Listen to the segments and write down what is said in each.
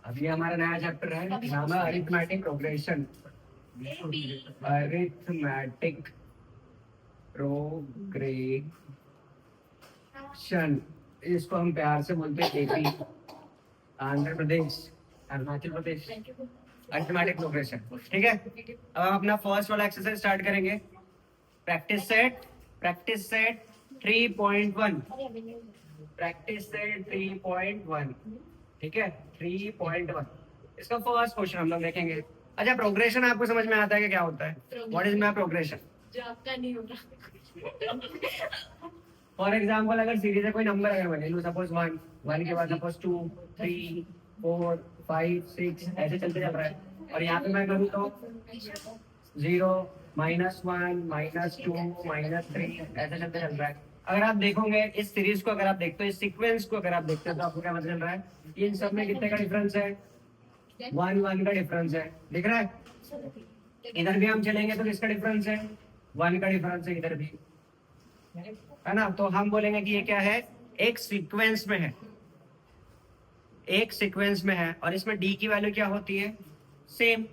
अभी हमारा नया चैप्टर है, नाम है अरिथमेटिक प्रोग्रेशन। अरिथमेटिक प्रोग्रेशन, इसको हम प्यार से बोलते हैं AP, Andhra Pradesh, Arunachal Pradesh. Arithmetic progression, ठीक है। अब हम अपना फर्स्ट वाला एक्सरसाइज स्टार्ट करेंगे। प्रैक्टिस सेट 3.1, प्रैक्टिस सेट 3.1, ठीक है 3.1। इसका फर्स्ट क्वेश्चन हम लोग देखेंगे। अच्छा, प्रोग्रेशन आपको समझ में आता है कि क्या होता है? What is my progression? जो आपका नहीं होगा। फॉर एग्जाम्पल, अगर सीरीज है कोई नंबर अगर बने, लो सपोज 1, 1 के बाद सपोज 2, 3, 4, 5, 6 ऐसे चलते चल रहा है। और यहाँ पे मैं करूँ तो 0, -1, -2, -3 ऐसे चलते चल रहा है। अगर आप देखोगे इस सीरीज को, अगर आप देखते हो इस सीक्वेंस को, अगर आप देखते हो तो आपको क्या पता चल रहा है? इन सब में कितने का डिफरेंस है? 1 का डिफरेंस है, दिख रहा है? इधर भी हम चलेंगे तो किसका डिफरेंस है? 1 का डिफरेंस है इधर भी, है ना। तो हम बोलेंगे कि ये क्या है? एक सीक्वेंस में है, एक सीक्वेंस में है। और इसमें डी की वैल्यू क्या होती है? सेम।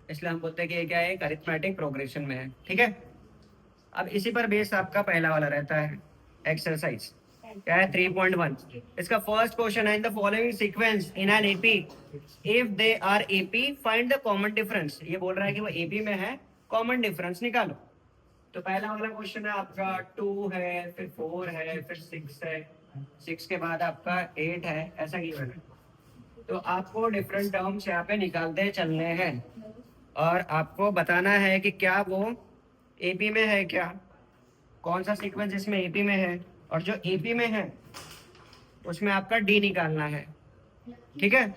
इसलिए हम बोलते हैं कि ये क्या है? एक अरिथमेटिक प्रोग्रेशन में है, ठीक है। अब इसी पर बेस आपका पहला वाला रहता है एक्सरसाइज, क्या है? 3.1। इसका फर्स्ट क्वेश्चन है, in the following sequence in an AP if they are AP find the common difference. ये बोल रहा है कि वो एपी में है, कॉमन डिफरेंस निकालो। तो पहला वाला क्वेश्चन है आपका 2 है, फिर 4 है, फिर 6 है, 6 के बाद आपका 8 है, ऐसा गिवन है। तो आपको डिफरेंट टर्म्स यहाँ पे निकालते चलने हैं और आपको बताना है कि क्या वो एपी में है, क्या कौन सा सीक्वेंस इसमें एपी में है, और जो एपी में है उसमें आपका डी निकालना है, ठीक है।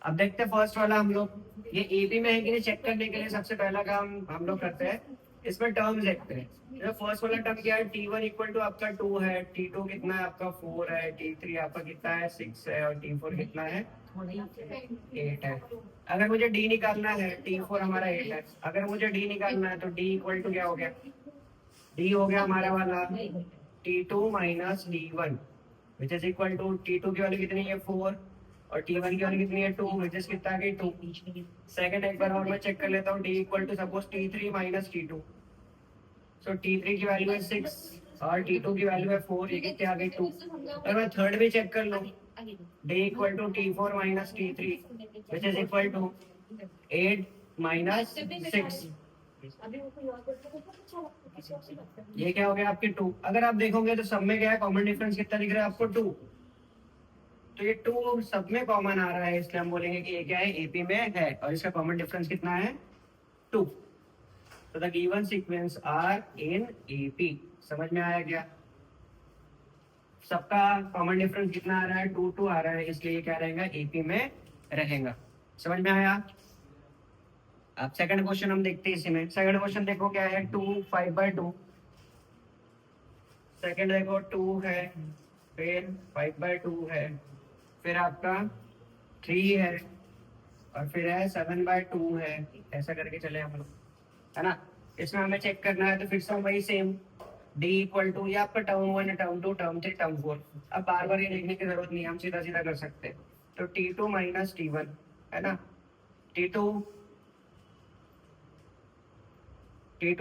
अब देखते हैं फर्स्ट वाला, हम लोग ये एपी में है कि नहीं चेक करने के लिए सबसे पहला काम हम लोग करते हैं, इसमें टर्म्स देखते हैं। तो फर्स्ट वाला टर्म क्या है? T1 इक्वल टू आपका 2 है, T2 कितना है आपका 4 है, T3 आपका कितना है 6 है, और T4 कितना है 8 है। अगर मुझे D निकालना है, T4 हमारा 8 है, अगर मुझे D निकालना है तो D इक्वल टू क्या हो गया? D हो गया हमारा वाला T2 minus D1 which is equal to T2 की वैल्यू कितनी है 4, और T1 की वैल्यू कितनी है 2 विच इज कितना है 2। सेकंड एक बार और मैं चेक कर लेता हूँ, D equal to suppose T3 minus T2, so T3 की वैल्यू है 6 और T2 की वैल्यू है 4, ये कितने आ गई 2। और मैं थर्ड भी चेक कर लूँ, D equal to T4 minus T3 which is equal to 8 minus 6, ये क्या हो गया आपके 2। अगर आप देखोगे तो सब में क्या है? कॉमन डिफरेंस कितना दिख रहा है आपको? 2। तो ये 2 सब में कॉमन आ रहा है, इसलिए हम बोलेंगे कि ये क्या है? एपी में है, और इसका कॉमन डिफरेंस कितना है? 2। तो the given sequence are in AP. समझ में आया क्या? सबका कॉमन डिफरेंस कितना आ रहा है? 2 2 आ रहा है, इसलिए ये क्या रहेगा? एपी में रहेगा। समझ में आया? अब सेकंड क्वेश्चन हम देखते हैं इसी में। सेकंड क्वेश्चन देखो क्या है? 2 5/2। सेकंड देखो 2 है, फिर 5/2 है, फिर आपका 3 है, और फिर है 7/2 है। ऐसा करके चले हम लोग, है ना। इसमें हमें चेक करना है, तो फिर से वही सेम D इक्वल टू, ये आपका टर्म 1, टर्म 2, टर्म 3, टर्म 4। अब बार बार ये देखने की जरूरत नहीं है, हम सीधा सीधा कर सकते हैं। तो T2 माइनस T1, है ना। T2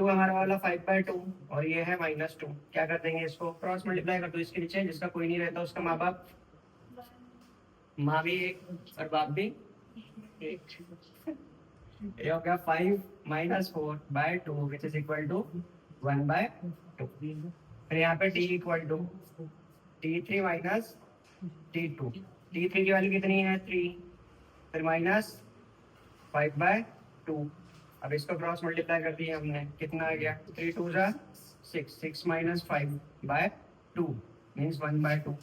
हमारा वाला 5/2 और ये है -2। क्या कर देंगे? इसको क्रॉस मल्टीप्लाई कर दो इसके नीचे, जिसका कोई नहीं रहता उसका माँ बाप, माँ भी एक और बाप भी एक। ये हो गया 5 - 4/2 विच इज इक्वल टू 1/2। फिर यहाँ पे D equal to T3 minus T2। T3 की वैल्यू कितनी है? 3, फिर माइनस 5/2। अब इसको क्रॉस मल्टीप्लाई कर दिया हमने, कितना आ गया? 3 2 6, 6 माइनस 5/2 मीन्स 1/2।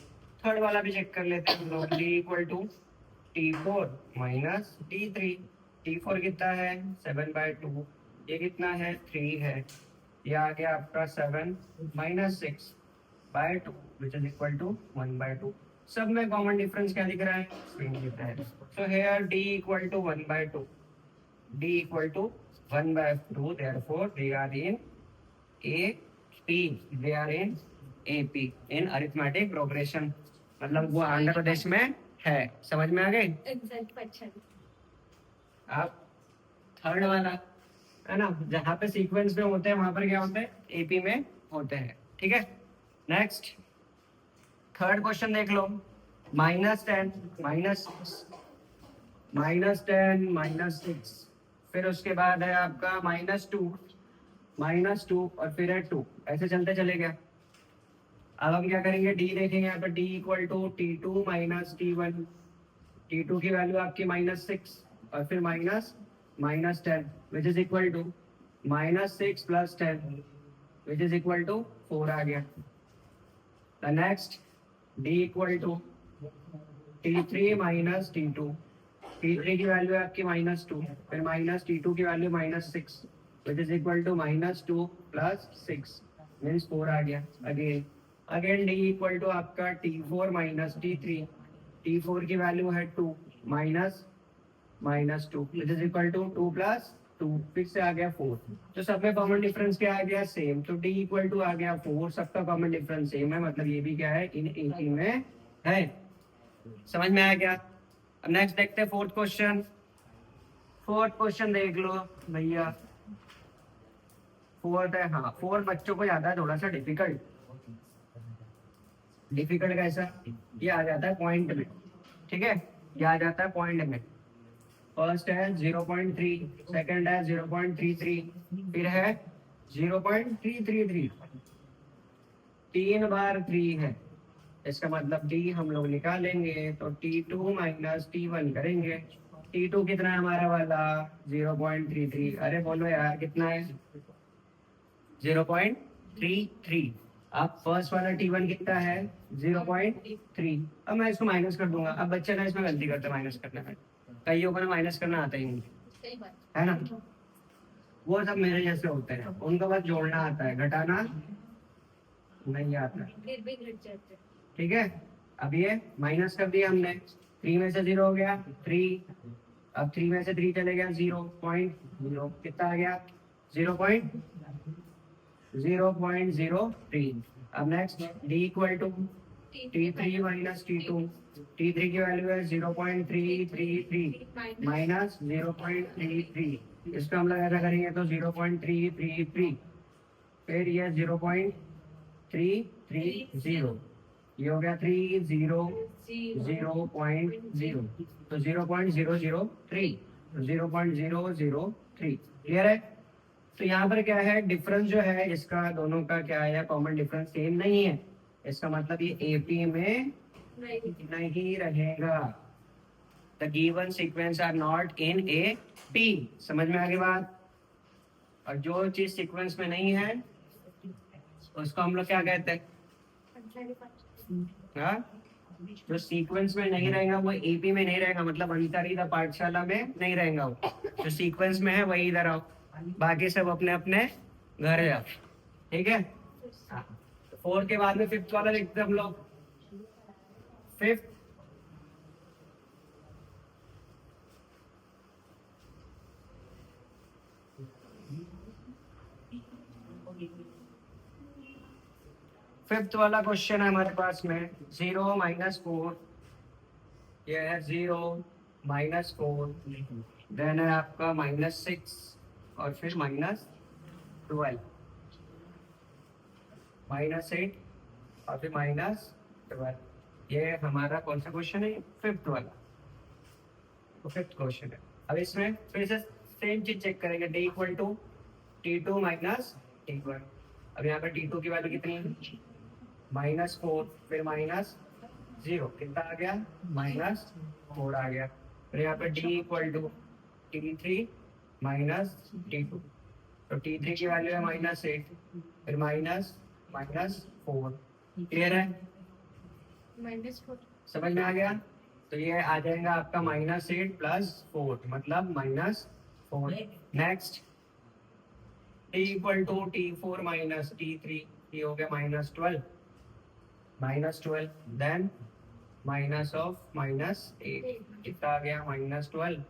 थर्ड वाला भी चेक कर लेते हैं हम लोग। D equal to T4 minus T3। T4 कितना है? 7/2, ये कितना है? 3 है, ये आ गया आपका 7 minus 6/2 which is equal to 1/2। सब में कॉमन डिफरेंस क्या दिख रहा है? सेम दिख रहा है। So here D equal to 1/2, D equal to 1/2, therefore they are in AP, they are in AP, in arithmetic progression। मतलब वो आंध्र प्रदेश में है। समझ में आ गई? Exact question. आप थर्ड वाला है ना, जहाँ पे सीक्वेंस में होते हैं वहां पर क्या होते हैं, एपी में होते हैं। ठीक है, नेक्स्ट थर्ड क्वेश्चन देख लो। -10 -10 -6, फिर उसके बाद है आपका -2 और फिर है 2, ऐसे चलते चले गया। अब हम क्या करेंगे, डी देखेंगे यहाँ पर, D equal to T2 minus T1। T2 की वैल्यू आपकी -6 और फिर -10 which is equal to -6 + 10 which is equal to 4 आ गया। The next D equal to T3 minus T2। T3 की वैल्यू है आपकी -2, फिर T2 की value -6 which is equal to -2 + 6 means 4 आ गया। अगेन डी इक्वल टू आपका T4 माइनस T3। T4 की वैल्यू है 2 -2 विच इज इक्वल टू 2 + 2, फिर से आ गया 4। तो सब में कॉमन डिफरेंस क्या आ गया, सेम। तो डी इक्वल टू आ गया 4, सबका कॉमन डिफरेंस सेम है, मतलब ये भी क्या है, इन एक ही में है। समझ में आया क्या? अब नेक्स्ट देखते हैं फोर्थ क्वेश्चन। फोर्थ क्वेश्चन देख लो भैया। फोर्थ है, हाँ फोर्थ बच्चों को याद है थोड़ा सा डिफिकल्ट। डिफिकल्ट कैसा, ये आ जाता है पॉइंट में। ठीक है, ये आ जाता है पॉइंट में। फर्स्ट है 0.3, सेकंड है 0.33, फिर है 0.333, 3 बार 3 है। इसका मतलब डी हम लोग निकालेंगे तो T2 माइनस T1 करेंगे। T2 कितना है हमारा वाला, 0.33। अरे बोलो यार कितना है, 0.33। अब फर्स्ट वाला T1 कितना है, 0.3। अब मैं इसको माइनस कर दूंगा। अब बच्चे ना इसमें गलती करते माइनस करने में, कईयों को ना माइनस करना आता ही नहीं है ना, वो सब मेरे जैसे होते हैं, उनको बस जोड़ना आता है, घटाना नहीं आता। ठीक है, अब ये माइनस कर दिया हमने, 3 में से 0 हो गया 3। अब 3 में से 3 चले गया 0.0, कितना आ गया 0.03। अब next D equal to T3 minus T2। T3 की वैल्यू है 0.333 माइनस 0.33। इसका हम लोग ऐसा करेंगे तो 0.333, फिर ये 0.330, ये हो गया 300.0, तो 0.003, 0.003। क्लियर है? तो यहाँ पर क्या है, डिफरेंस जो है इसका दोनों का क्या है, कॉमन डिफरेंस सेम नहीं है। इसका मतलब ये एपी में नहीं रहेगा। The given sequence are not in A P. समझ में आ गई बात? और जो चीज सीक्वेंस में नहीं है उसको हम लोग क्या कहते हैं, हाँ? जो सीक्वेंस में नहीं रहेगा वो एपी में नहीं रहेगा, मतलब अंतरित पाठशाला में नहीं रहेगा। वो जो सीक्वेंस में है वही इधर आओ, बाकी सब अपने अपने घर है। ठीक है, तो 4 के बाद में फिफ्थ वाला लिखते हैं हम लोग। फिफ्थ फिफ्थ वाला क्वेश्चन है हमारे पास में, 0 माइनस 4, ये है 0 माइनस 4, देन है आपका -6 और फिर -12, -8 और फिर -12। ये हमारा कौन सा क्वेश्चन है, फिफ्थ वाला। तो फिफ्थ क्वेश्चन है। अब इसमें फिर से सेम चीज चेक करेंगे, D equal to T2 minus T1। अब यहाँ पर T2 की वैल्यू कितनी है, -4, फिर -0, कितना आ गया, -4 आ गया। फिर यहाँ पर D equal to T3 minus T2, तो T3 की वैल्यू है -8, फिर -4। क्लियर है? -4 समझ में आ गया? तो ये आ जाएगा आपका -8 + 4, मतलब -4। Next T equal to T4 minus T3, ये हो गया -12, देन -8, कितना आ गया, -12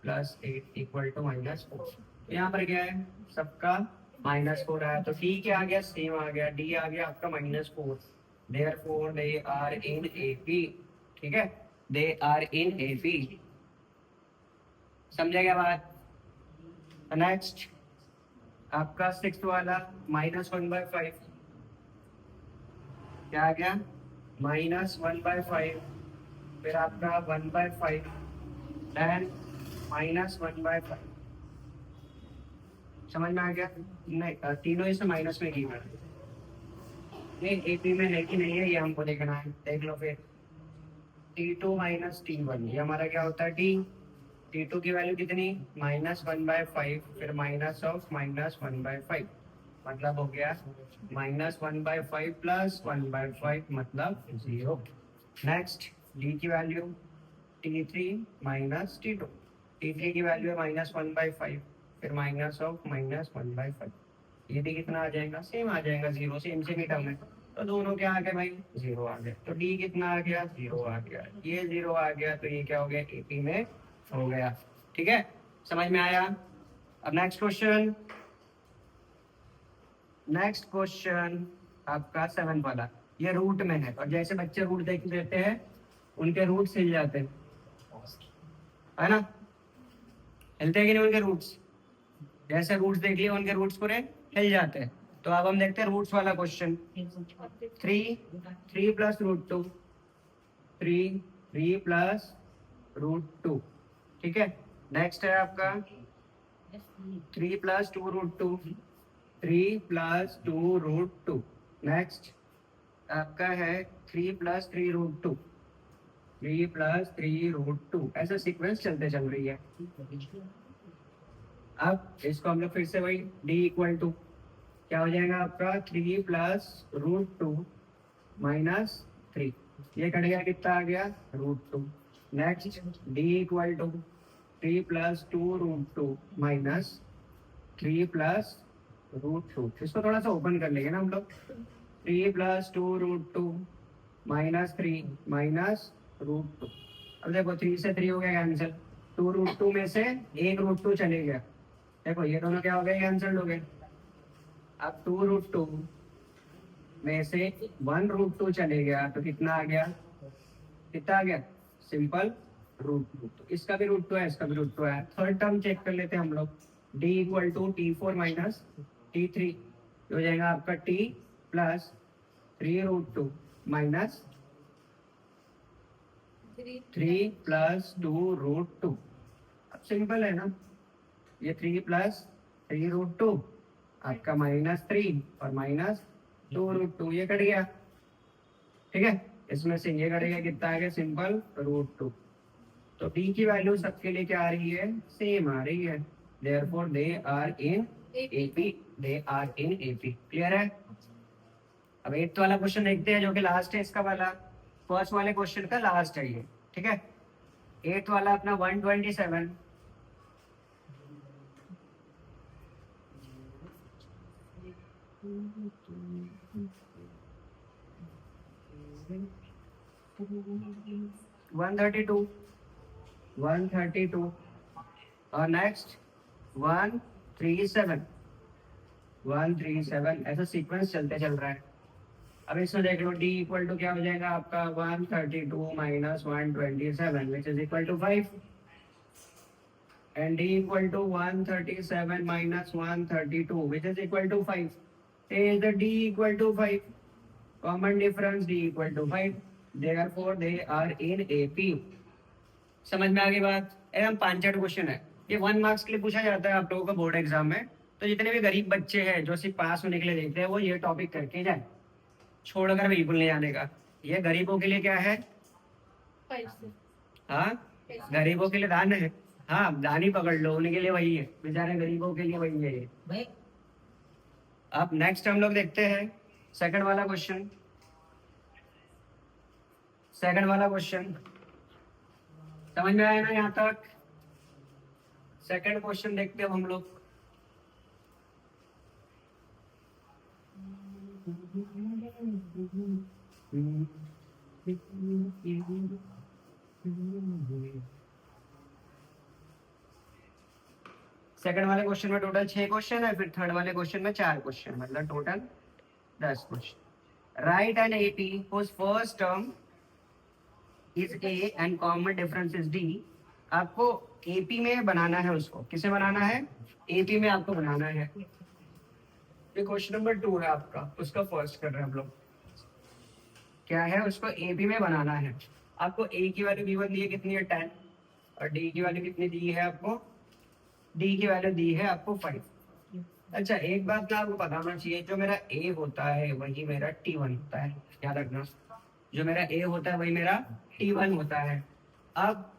+ 8 इक्वल टू -4। यहाँ पर क्या है, सबका -4 आया, तो डी क्या आ गया, सेम आ गया, डी आ गया आपका -4। Therefore they are in AP. ठीक है, दे आर इन एपी। समझा क्या बात? नेक्स्ट आपका सिक्स वाला -1/5 क्या आ गया? -1/5, फिर आपका 1/5 देन -1/5। समझ में आ गया? नहीं तीनों इसे माइनस में की मैंने। नहीं एपी में है कि नहीं है ये हमको देखना है, देख लो फिर। T2 - T1 ये हमारा क्या होता है? टी। T2 की वैल्यू कितनी? -1/5, फिर -1/5 मतलब हो गया -1/5 +1/5 मतलब 0। नेक्स्ट डी की वैल्यू T3 - T2। T3 की वैल्यू है -1/5, फिर -1/5। ये भी कितना आ जाएगा? सेम आ जाएगा, 0 सेम से भी टर्म है, तो दोनों क्या आ गए भाई? 0 आ गए। तो डी कितना आ गया? 0 आ गया। ये 0 आ गया तो ये क्या हो गया? एपी में हो गया। ठीक है, समझ में आया? अब नेक्स्ट क्वेश्चन। नेक्स्ट क्वेश्चन आपका 7 वाला, ये रूट में है, और जैसे बच्चे रूट देख लेते हैं उनके रूट्स हिल जाते हैं, है ना? हिलते हैं कि नहीं उनके रूट्स? जैसे रूट्स देख लिए उनके रूट्स पूरे हिल जाते हैं। तो अब हम देखते हैं रूट्स वाला question. 3 plus root two, 3 plus √2। ठीक है, नेक्स्ट है आपका 3 प्लस 2√2, 3 + 2√2। नेक्स्ट आपका है 3 + 3√2, 3 + 3√2। ऐसा सीक्वेंस चलते चल रही है। अब इसको हम लोग फिर से वही d = क्या हो जाएगा आपका? 3 + √2 - 3। ये कट गया, कितना आ गया? √2। Next d = 3 + 2√2 - 3 + √2। इसको थोड़ा सा ओपन कर लेंगे ना हम लोग। 3 + 2√2 - 3 -√2। अब देखो 3 से 3 हो गया कैंसिल, 2√2 में से एक √2 चले गया। देखो ये दोनों क्या हो गए? कैंसिल हो गए। अब 2√2 में से 1√2 चले गया तो कितना आ गया? कितना आ गया? सिंपल √2। तो इसका भी √2 है, इसका भी √2 है। थर्ड टर्म चेक कर लेते हैं हम लोग। d = T4 - T3 हो जाएगा आपका t + 3√2 - 3 + 2√2। अब सिंपल है ना, ये 3 + 3√2 आपका -3 और -2√2, ये कट गया। ठीक है, इसमें से ये कटेगा, कितना आ गया? सिंपल √2। तो डी की वैल्यू सबके लिए क्या आ रही है? सेम आ रही है। Therefore they are in AP, they are in AP. Clear है? अब 8th वाला क्वेश्चन देखते हैं जो कि लास्ट है इसका वाला, फर्स्ट वाले क्वेश्चन का लास्ट है ये। ठीक है, 8th वाला अपना 127। 132, 132 और नेक्स्ट 137, 137। ऐसा सीक्वेंस चलते चल रहा है। अब इसमें देख लो d = क्या हो जाएगा आपका? 132 - 127 which is equal to 5, and d = 137 - 132 which is equal to 5। Take the d = 5, common difference d = 5, therefore they are in AP। समझ में आ गई बात? एकदम पांचट क्वेश्चन है ये, 1 मार्क्स के लिए पूछा जाता है आप लोगों को बोर्ड एग्जाम में। तो जितने भी गरीब बच्चे हैं जो सिर्फ पास होने के लिए देखते हैं वो ये टॉपिक करके जाए, छोड़कर बिल्कुल नहीं जाने का। ये गरीबों के लिए क्या है? हाँ, गरीबों के लिए दान है। हाँ, दान ही पकड़ लो, उनके लिए वही है, बेचारे गरीबों के लिए वही है ये। अब नेक्स्ट हम लोग देखते हैं सेकंड वाला क्वेश्चन। सेकंड वाला क्वेश्चन समझ में आया ना यहाँ तक? सेकंड क्वेश्चन देखते हैं हम लोग। सेकंड वाले क्वेश्चन में टोटल 6 क्वेश्चन है, फिर थर्ड वाले क्वेश्चन में 4 क्वेश्चन, मतलब total 10 question. Right an AP whose first term is a and common difference is d आपको एपी में बनाना है उसको। किसे बनाना है? एपी में आपको बनाना है। ये क्वेश्चन नंबर 2 है आपका, उसका फर्स्ट कर रहे हैं हम लोग। क्या है? उसको एपी में बनाना है। आपको ए की वैल्यू गिवन दी है कितनी है? 10। और डी की वैल्यू कितनी दी है आपको? डी की वैल्यू दी है आपको 5। अच्छा, एक बात ना आपको बताना चाहिए, जो मेरा ए होता है वही मेरा T1 होता है, याद रखना। जो मेरा ए होता है वही मेरा T1 होता है। अब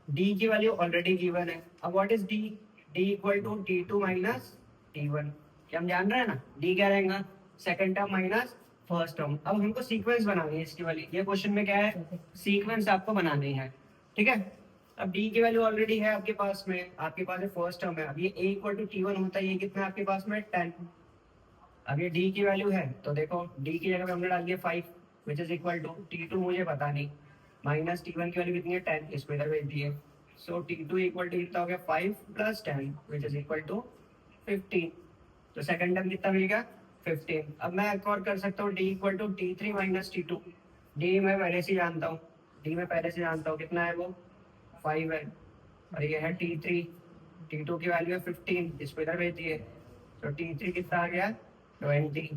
डी की वैल्यू ऑलरेडी गिवन है। अब what is D? D equal to T2 minus T1। क्या हम जान रहे हैं ना? डी क्या रहेगा? Second term minus first term. अब हमको सीक्वेंस बनानी है इसकी वाली। ये क्वेश्चन में क्या है? सीक्वेंस आपको बनानी है, ठीक है। अब डी की वैल्यू ऑलरेडी है आपके पास में, आपके पास फर्स्ट टर्म है। अब ये ए इक्वल टू T1 होता है, ये कितना है आपके पास में? 10। अब ये डी की वैल्यू है तो देखो डी की जगह पे हमने डाल दिया 5 विच इज इक्वल टू T2 मुझे पता नहीं, माइनस T1 की वैल्यू कितनी है? 10। इसको इधर भेज दिए। सो T2 इक्वल टू कितना हो गया? 5 plus 10 which is equal to 15। तो सेकंड टर्म कितना मिलेगा? 15। अब मैं एक और कर सकता हूँ, D equal to T3 minus T2। D मैं पहले से जानता हूँ, डी मैं पहले से जानता हूँ कितना है, वो 5 है। और ये है T3, T2 की वैल्यू है 15, इसको इधर भेज दिए। तो T3 कितना आ गया? 20,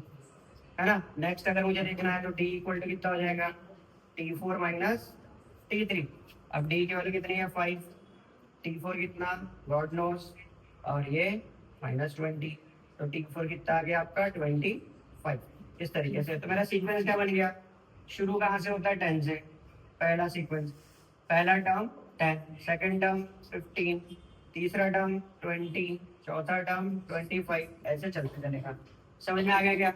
है ना। नेक्स्ट अगर मुझे देखना है तो D इक्वल टू कितना हो जाएगा? T4 minus T3। अब D की वैल्यू कितनी है? 5। T4 कितना? God knows. और ये माइनस 20। तो T4 कितना आ गया आपका? 25। इस तरीके से तो मेरा सीक्वेंस क्या बन गया? शुरू कहाँ से होता है? 10 से। पहला सीक्वेंस, पहला टर्म 10, सेकंड टर्म 15, तीसरा टर्म 20, चौथा टर्म 25, ऐसे चलते चलेगा। समझ में आ गया क्या?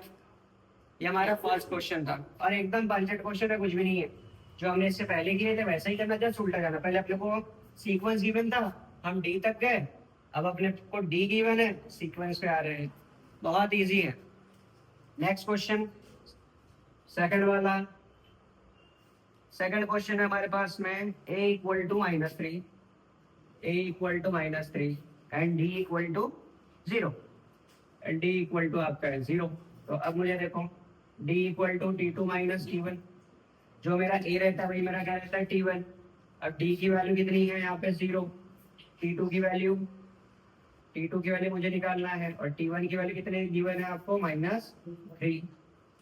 ये हमारा फर्स्ट क्वेश्चन था और एकदम बजट क्वेश्चन है, कुछ भी नहीं है। जो हमने इससे पहले किए थे वैसा ही करना, जस्ट उल्टा जाना। पहले अपने को सीक्वेंस गिवन था, हम डी तक गए। अब अपने को डी गिवन है, सीक्वेंस पे आ रहे हैं। बहुत इजी है। नेक्स्ट क्वेश्चन, सेकंड वाला। सेकंड क्वेश्चन है हमारे पास में a equal to -3, a equal to -3 and d equal to 0। And d equal to आपका है 0। तो अब मुझे देखो d equal to T2 minus T1। जो मेरा a रहता है वही मेरा क्या रहता है? T1। अब d की वैल्यू कितनी है यहाँ पे? 0। T2 की वैल्यू मुझे निकालना है और T1 की वैल्यू कितने गिवन है आपको? -3।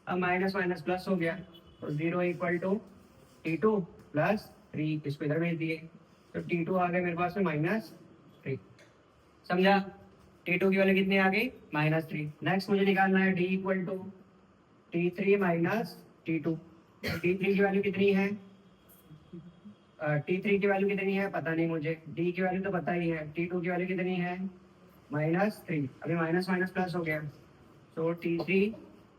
अब माइनस माइनस प्लस हो गया, तो 0 इक्वल टू T2 प्लस 3, इसको इधर भेज दिए। तो T2 आ गया मेरे पास में -3। समझा? T2 की वैल्यू कितनी आ गई? -3। नेक्स्ट मुझे निकालना है D equal to T3 minus T2। T3 की वैल्यू कितनी है? T3 की वैल्यू कितनी है पता नहीं मुझे, D की वैल्यू तो पता ही है। T2 की वैल्यू कितनी है? -3। अभी माइनस माइनस प्लस हो गया, तो T3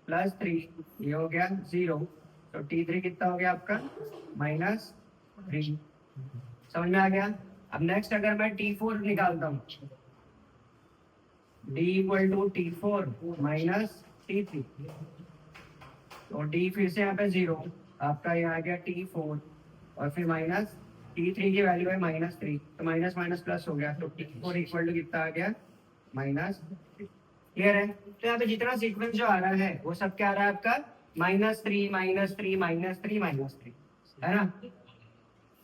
प्लस 3, ये हो गया 0। तो T3 कितना हो गया आपका? -3। समझ में आ गया? अब नेक्स्ट अगर मैं T4 निकालता हूँ, D equal to T4 minus T3। तो D फिर से यहाँ पे 0, आपका ये आ गया T4 और फिर माइनस T3 की वैल्यू है -3, तो माइनस माइनस प्लस हो गया। तो T4 इक्वल टू कितना आ गया? -3। क्लियर है? तो यहाँ पे जितना सीक्वेंस जो आ रहा है वो सब क्या आ रहा है आपका? -3 -3 -3 -3, है ना।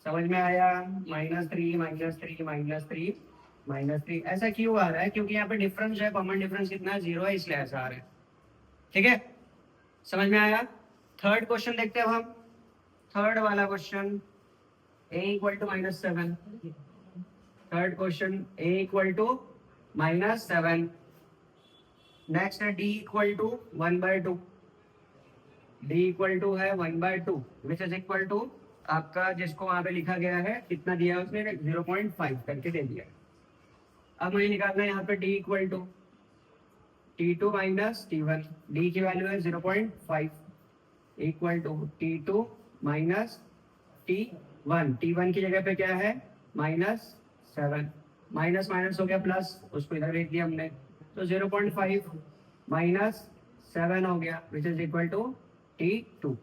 समझ में आया? -3 -3 -3 -3 ऐसा क्यों आ रहा है? क्योंकि यहाँ पे डिफरेंस जो है, कॉमन डिफरेंस कितना है? 0 है, इसलिए ऐसा आ रहा है। ठीक है, समझ में आया? थर्ड क्वेश्चन देखते हैं अब हम। थर्ड वाला question, a equal to -7। Third question a equal to -7। Next है d equal to 1/2। d equal to है 1/2 विच इज इक्वल टू आपका, जिसको वहां पे लिखा गया है कितना दिया है उसने? 0.5 करके दे दिया। अब मुझे निकालना है यहाँ पे d equal to T2 minus T1। d की वैल्यू है 0.5 equal to T2 minus T1। T1 की जगह पे क्या है? -7। माइनस माइनस हो गया प्लस, उसको इधर भेज दिया हमने। तो 0.5 -7 हो गया विच इज इक्वल टू T2।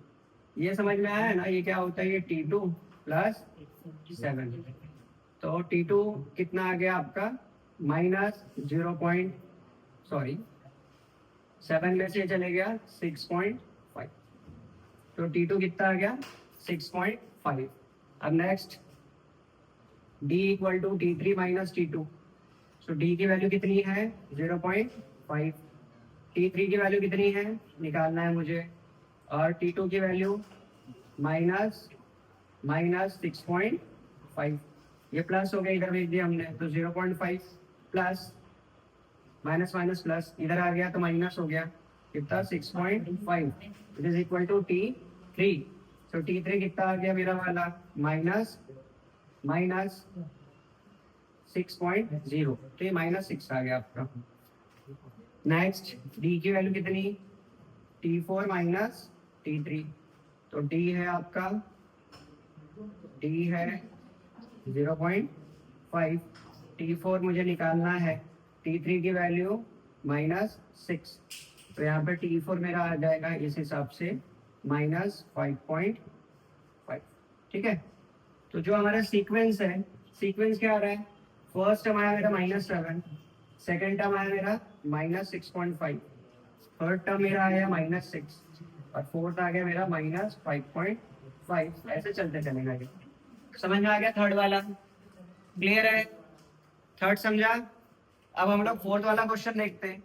ये समझ में आया है ना? ये क्या होता है? ये T2 प्लस 7। तो T2 कितना आ गया आपका? -7 में से चले गया 6.5। तो T2 कितना आ गया? 6.5। अब next D equal to T3 minus T2। So D की वैल्यू कितनी है 0.5, T3 की वैल्यू कितनी है निकालना है मुझे, और T2 की वैल्यू माइनस माइनस 6.5। ये प्लस हो गया, इधर भेज दिया हमने तो 0.5 प्लस माइनस माइनस प्लस, इधर आ गया तो माइनस हो गया, कितना 6.5, it is equal to T3। So T3 कितना आ गया मेरा वाला माइनस माइनस 6.0, तो ये -6 आ गया आपका। नेक्स्ट डी की वैल्यू कितनी T4 माइनस T3, तो डी है आपका, डी है 0.5, T4 मुझे निकालना है, T3 की वैल्यू -6, तो यहाँ पे T4 मेरा आ जाएगा इस हिसाब से -5.5। ठीक है, तो जो हमारा सीक्वेंस है, सीक्वेंस क्या आ रहा है, फर्स्ट टर्म आया मेरा -7, सेकेंड टर्म आया मेरा -6.5, थर्ड टर्म मेरा आया -6 और फोर्थ आ गया मेरा -5.5, ऐसे चलते चलेगा ये। समझ में आ गया थर्ड वाला, क्लियर है, थर्ड समझा। अब हम लोग फोर्थ वाला क्वेश्चन देखते हैं,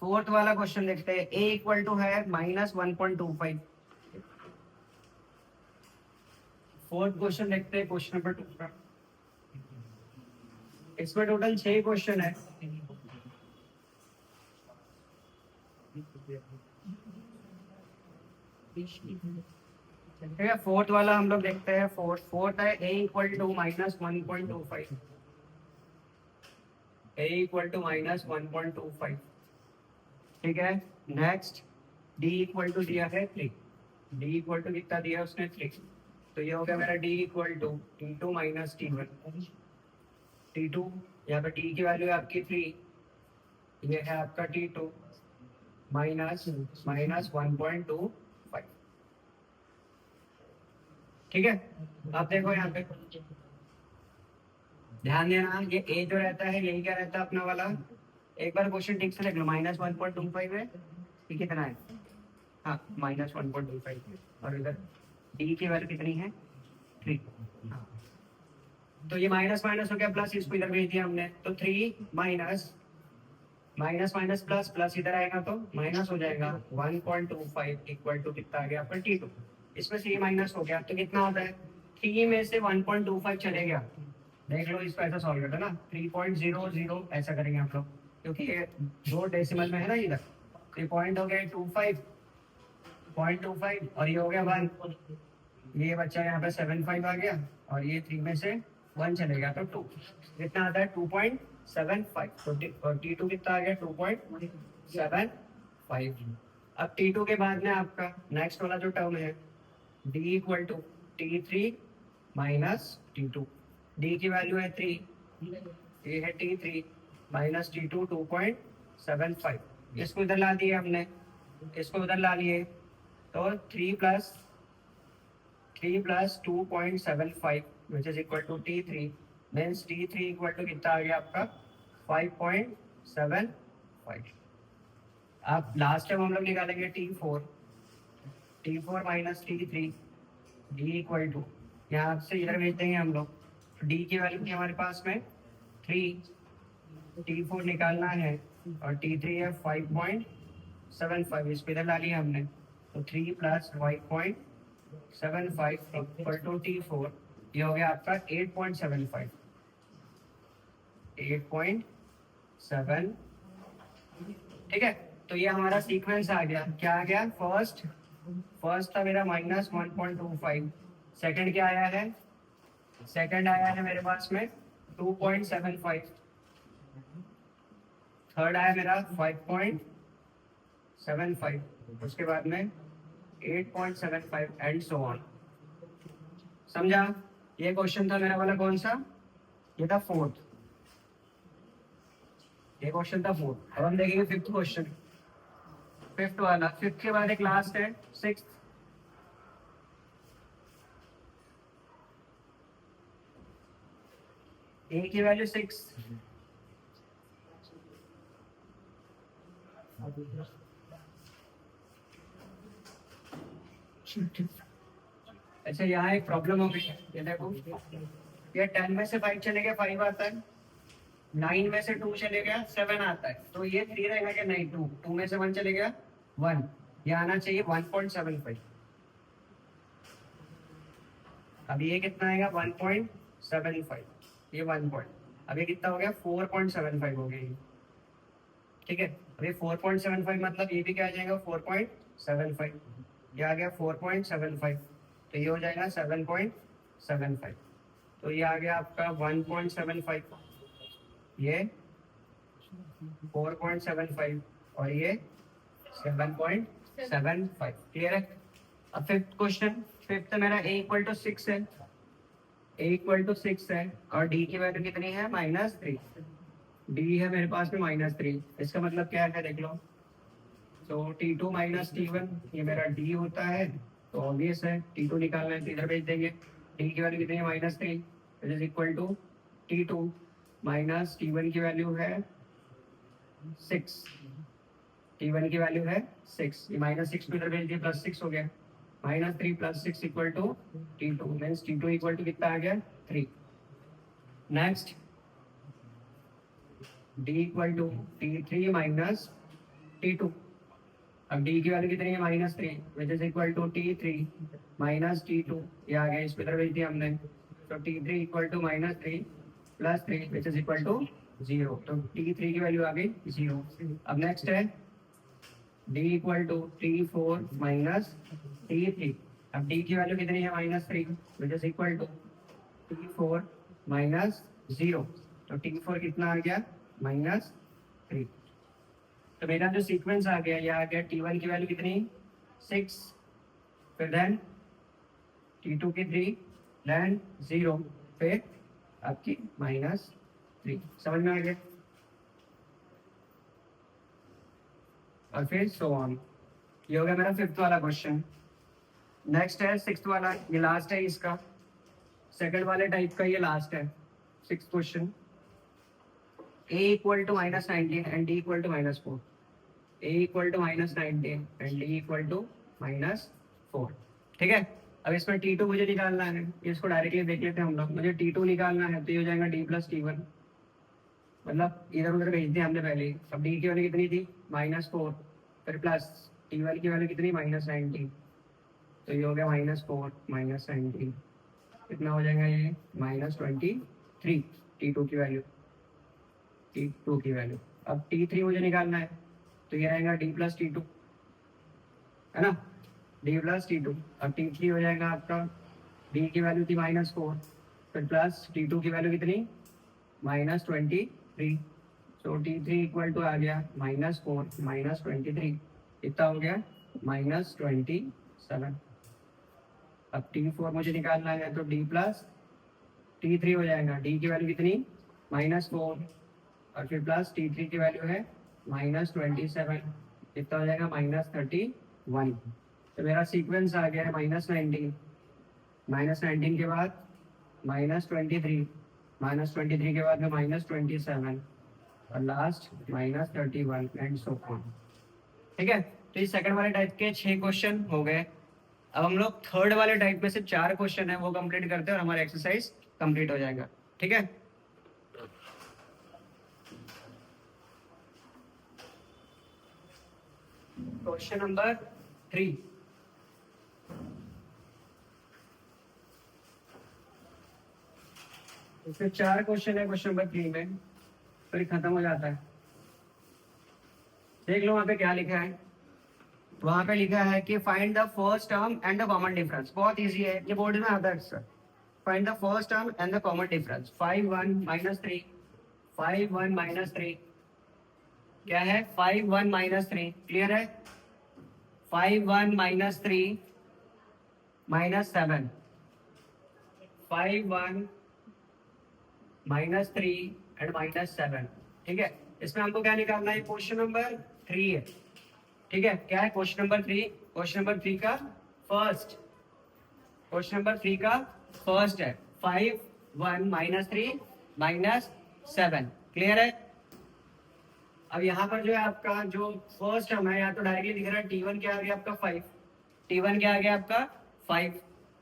फोर्थ वाला क्वेश्चन देखते हैं, ए इक्वल टू है -1.25। फोर्थ क्वेश्चन देखते हैं, क्वेश्चन नंबर 2 का। इसमें टोटल 6 क्वेश्चन है। ठीक है, फोर्थ वाला हम लोग देखते हैं। फोर्थ है a equal to -1.25, a equal to -1.25। ठीक है, नेक्स्ट d इक्वल टू दिया है 3, d इक्वल टू कितना दिया उसने 3, तो ये हो गया मेरा d equal to T2 minus T1। T2 यहाँ पे t की वैल्यू है आपकी 3, ये है आपका T2 माइनस -1.25। ठीक है, अब देखो यहाँ पे ध्यान देना, ये a जो रहता है यही क्या रहता है अपना वाला, एक बार क्वेश्चन ठीक से देख लो, -1.25 है, ये कितना है, हाँ -1.25, और इधर d की वैल्यू कितनी है 3। हाँ, तो ये माइनस माइनस हो गया प्लस, इसको इधर भेज दिया हमने, तो 3 minus minus minus plus plus इधर आएगा तो माइनस हो जाएगा, 1.25 इक्वल टू कितना आ गया आपका T2। इसमें से ये माइनस हो गया तो कितना होता है, 3 में से 1.25 चले गया, देख लो इसको ऐसा सॉल्व करना ना, 3.00 ऐसा करेंगे हम लोग, क्योंकि ये 2 डेसिमल में है ना इधर, तो ये पॉइंट हो गया 0.25 और ये हो गया 1, ये बच्चा यहाँ पे 7.5 आ गया, और ये 3 में से 1 चलेगा तो 2, कितना आता है 2.75, तो T2 कितना आ गया 2.75। अब T2 के बाद में आपका नेक्स्ट वाला जो टर्म है d equal to T3 minus T2, d की वैल्यू है 3, ये है T3 माइनस T2 2.75, इसको इधर ला दिए हमने, इसको उधर ला लिए, तो 3 plus 2.75 which is equal to T3 means T3 equal to कितना आ गया आपका 5.75। अब लास्ट टाइम हम लोग निकालेंगे T4 minus T3, D equal to, यहाँ से इधर भेज देंगे हम लोग, तो D की वैल्यू थी हमारे पास में 3, T4 निकालना है और T3 है 5.75, इसको इधर ला लिया हमने, तो 3 प्लस 5.75 इक्वल टू T4, ये हो गया आपका 8.75, 8.7। ठीक है, तो ये हमारा सीक्वेंस आ गया, क्या आ गया, फर्स्ट था मेरा -1.25, सेकंड क्या आया है, सेकंड आया है मेरे पास में 2.75, थर्ड आया मेरा 5.75, उसके बाद में 8.75 एंड सो ऑन। समझा, ये क्वेश्चन था मेरा वाला कौन सा, ये था फोर्थ, ये क्वेश्चन था फोर्थ। अब हम देखेंगे फिफ्थ क्वेश्चन, फिफ्थ वाला, फिफ्थ के बाद एक लास्ट है सिक्स्थ। ए की वैल्यू 6, अच्छा यहाँ एक प्रॉब्लम हो गई है, ये देखो ये 10 में से 5 चले गया 5 आता है, 9 में से 2 चले गया 7 आता है, तो ये 3 रहेगा कि नहीं, 2 में से 1 चले गया 1, ये आना चाहिए 1.75। अब ये कितना आएगा 1.75, ये 1 पॉइंट, अब ये कितना हो गया 4.75 हो गया ये, ठीक है। अब ये 4.75 मतलब ये भी क्या आ जाएगा 4.75, ये आ गया 4.75, तो ये हो जाएगा 7.75, तो ये आ गया आपका 1.75, ये 4.75 और ये 7.75, क्लियर है। अब फिफ्थ क्वेश्चन, फिफ्थ मेरा a इक्वल टू 6 है, a इक्वल टू 6 है और d की वैल्यू कितनी है -3, d है मेरे पास में -3, इसका मतलब क्या है देख लो, तो t2 माइनस t1 ये मेरा d होता है, तो ऑब्वियस है t2 निकालना है तो इधर भेज देंगे, d की वैल्यू कितनी है -3, which is equal to t2 minus t1 की वैल्यू है 6, t1 की वैल्यू है 6, ये -6 को इधर भेज दिया +6 हो गया, -3 + 6 equal to t2, means t2 equal to कितना आ गया 3। Next d equal to t3 minus t2, अब d की वैल्यू कितनी है -3, which is equal to t3 minus t2, ये आ गया, इस पे इधर भेज दिया हमने, तो t3 equal to -3 + 3 which is equal to 0, तो t3 की वैल्यू आ गई 0। अब नेक्स्ट है d equal to t4 minus t3, अब d की वैल्यू कितनी है -3 which is equal to t4 minus 0, तो t4 कितना आ गया -3, तो मेरा जो सीक्वेंस आ गया ये आ गया t1 की वैल्यू कितनी 6, फिर देन t2 की 3, देन 0, फिर आपकी -3, समझ में आ गया, और फिर सो ऑन। ये हो गया मेरा फिफ्थ वाला क्वेश्चन। नेक्स्ट है सिक्स्थ वाला, ये लास्ट है इसका, सेकंड वाले टाइप का ये लास्ट है, sixth question. a equal to -19 and d equal to -4, a equal to -19 and d equal to -4, ठीक है। अब इसमें t2 मुझे निकालना है, इसको डायरेक्टली देख लेते हैं हम लोग, मुझे t2 निकालना है तो ये हो जाएगा d + t1, मतलब इधर उधर भेज दिया हमने पहले ही। अब d की वैल्यू कितनी थी -4, फिर प्लस t1 की वैल्यू कितनी -19, तो ये हो गया -4 -19, कितना हो जाएगा ये -23 t2 की वैल्यू, t2 की वैल्यू। अब t3 मुझे निकालना है तो ये आएगा d + t2, है ना, d + t2। अब t3 हो जाएगा आपका, d की वैल्यू थी -4, फिर प्लस t2 की वैल्यू कितनी -23, तो t3 इक्वल टू आ गया -4 -23, कितना हो गया -27। अब t4 मुझे निकालना है तो d + t3 हो जाएगा, d की वैल्यू कितनी -4 और फिर प्लस t3 की वैल्यू है -27, कितना हो जाएगा -31। तो मेरा सीक्वेंस आ गया है -19, -19 के बाद -23, -23 के बाद में -27 और लास्ट -31 एंड सो ऑन, ठीक है। तो ये सेकंड वाले टाइप के 6 क्वेश्चन हो गए। अब हम लोग थर्ड वाले टाइप में से 4 क्वेश्चन है वो कंप्लीट करते हैं और हमारा एक्सरसाइज कंप्लीट हो जाएगा, ठीक है। क्वेश्चन नंबर 3, इसमें 4 क्वेश्चन है क्वेश्चन नंबर 3 में, फिर खत्म हो जाता है। देख लो वहां पे क्या लिखा है, वहां पे लिखा है कि find the first term and the common difference, बहुत इजी है, ये बोर्ड में आता है अक्सर। Find the first term and the common difference, 5 1 -3, 5 1 -3, क्या है 5 1 -3, क्लियर है, 5 1 -3 -7, 5 1 -3 एंड -7, ठीक है। इसमें हमको क्या निकालना है, क्वेश्चन नंबर 3 है, ठीक है। क्या है क्वेश्चन नंबर 3, क्वेश्चन नंबर 3 का फर्स्ट, क्वेश्चन नंबर 3 का फर्स्ट है 5 1 -3 -7, क्लियर है। अब यहाँ पर जो है आपका जो फर्स्ट टर्म है, या तो डायरेक्टली दिख रहा है t1 क्या आ गया आपका 5, t1 क्या आ गया आपका 5,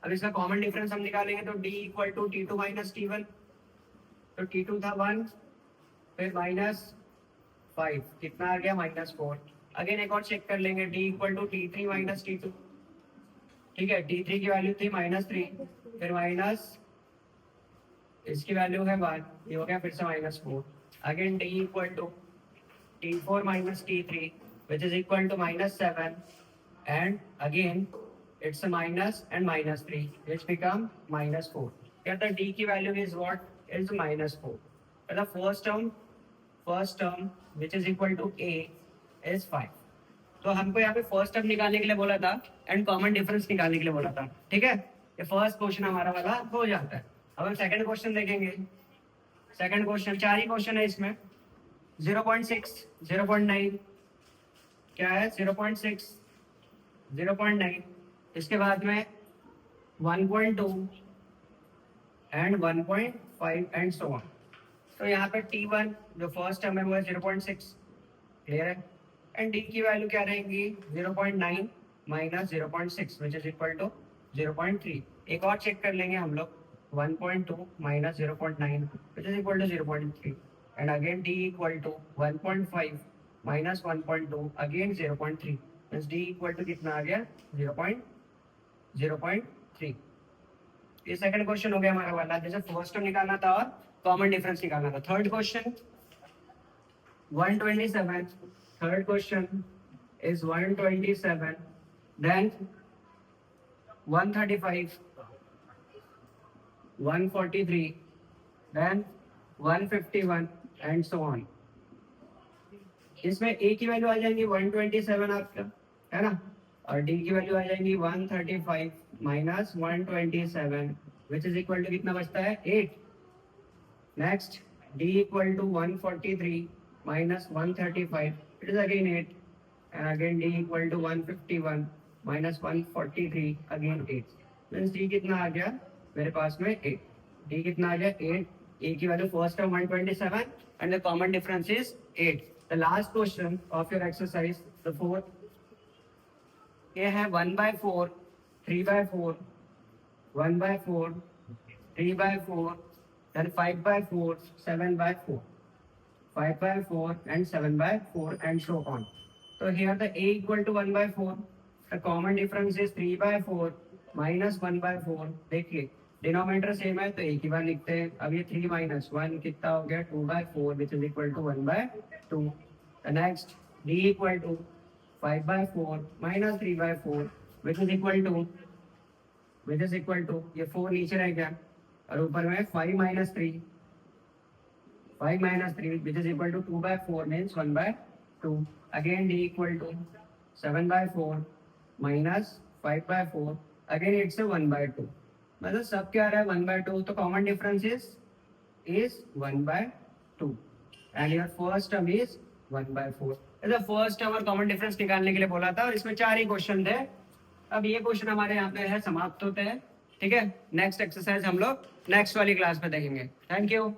अब इसका कॉमन डिफरेंस हम निकालेंगे तो d equal to T2 minus T1, तो T2 था 1, फिर -5 कितना आ गया -4। अगेन एक और चेक कर लेंगे, d equal to T3 minus T2, ठीक है, T3 की वैल्यू थी -3, फिर माइनस इसकी वैल्यू है 1, ये हो गया फिर से -4। Again d equal to T4 minus T3 which is equal to -7, and again it's a minus and -3 which become -4. Here the d की value is what? Is -4. So the first term which is equal to a is 5. तो हमको यहाँ पे first term निकालने के लिए बोला था एंड कॉमन डिफरेंस निकालने के लिए बोला था, ठीक है। ये फर्स्ट क्वेश्चन हमारा वाला हो जाता है। अब हम सेकंड क्वेश्चन देखेंगे। सेकंड क्वेश्चन, 4 ही क्वेश्चन है इसमें। 0.6, 0.9 क्या है, 0.6, 0.9, इसके बाद में 1.2 एंड 1.5 एंड सो ऑन। तो यहाँ पे T1 जो फर्स्ट टर्म है वो है 0.6, क्लियर है, एंड D की वैल्यू क्या रहेंगी 0.9 minus 0.6 which is equal to 0.3। एक और चेक कर लेंगे हम लोग, 1.2 minus 0.9 which is equal to 0.3, and again d equal to 1.5 minus 1.2 again 0.3, means d equal to कितना आ गया 0.3। ये सेकंड क्वेश्चन हो गया हमारा वाला, जैसे फर्स्ट टर्म निकालना था और कॉमन डिफरेंस निकालना था। Third question 127, third question is 127, then 135, 143, then 151 and so on. इसमें a की वैल्यू आ जाएंगी 127 आपका, है ना, और d की वैल्यू आ जाएंगी 135 minus 127 which is equal to कितना बचता है 8। Next d equal to 143 minus 135, it is again 8, and again d equal to 151 minus 143 again 8, means d कितना आ गया मेरे पास में 8। d कितना आ गया 8, a की value first term 127 and the common difference is 8. The last question of your exercise, the fourth, ये है 1/4, 3/4, 1/4, 3/4, then 5/4, 7/4, 5/4 and 7/4 and so on. So here the a equal to 1/4, the common difference is 3/4 minus 1/4। देखिए denominator same है तो एक ही बार लिखते हैं। अब ये 3 माइनस 1 कितना हो गया 2/4 which is equal to 1/2। Next d equal to 5/4 minus 3/4 which is equal to ये 4 नीचे रह गया और ऊपर में 5 minus 3 which is equal to 2/4 means 1/2। Again d equal to 7/4 minus 5/4, again it's 1/2, मतलब सब क्या आ रहा है 1/2, तो common difference is 1/2 and your first term is 1/4। ऐसा फर्स्ट टर्म और कॉमन डिफरेंस निकालने के लिए बोला था और इसमें 4 ही क्वेश्चन थे। अब ये क्वेश्चन हमारे यहाँ पे है समाप्त होते हैं, ठीक है। नेक्स्ट एक्सरसाइज हम लोग नेक्स्ट वाली क्लास में देखेंगे। Thank you.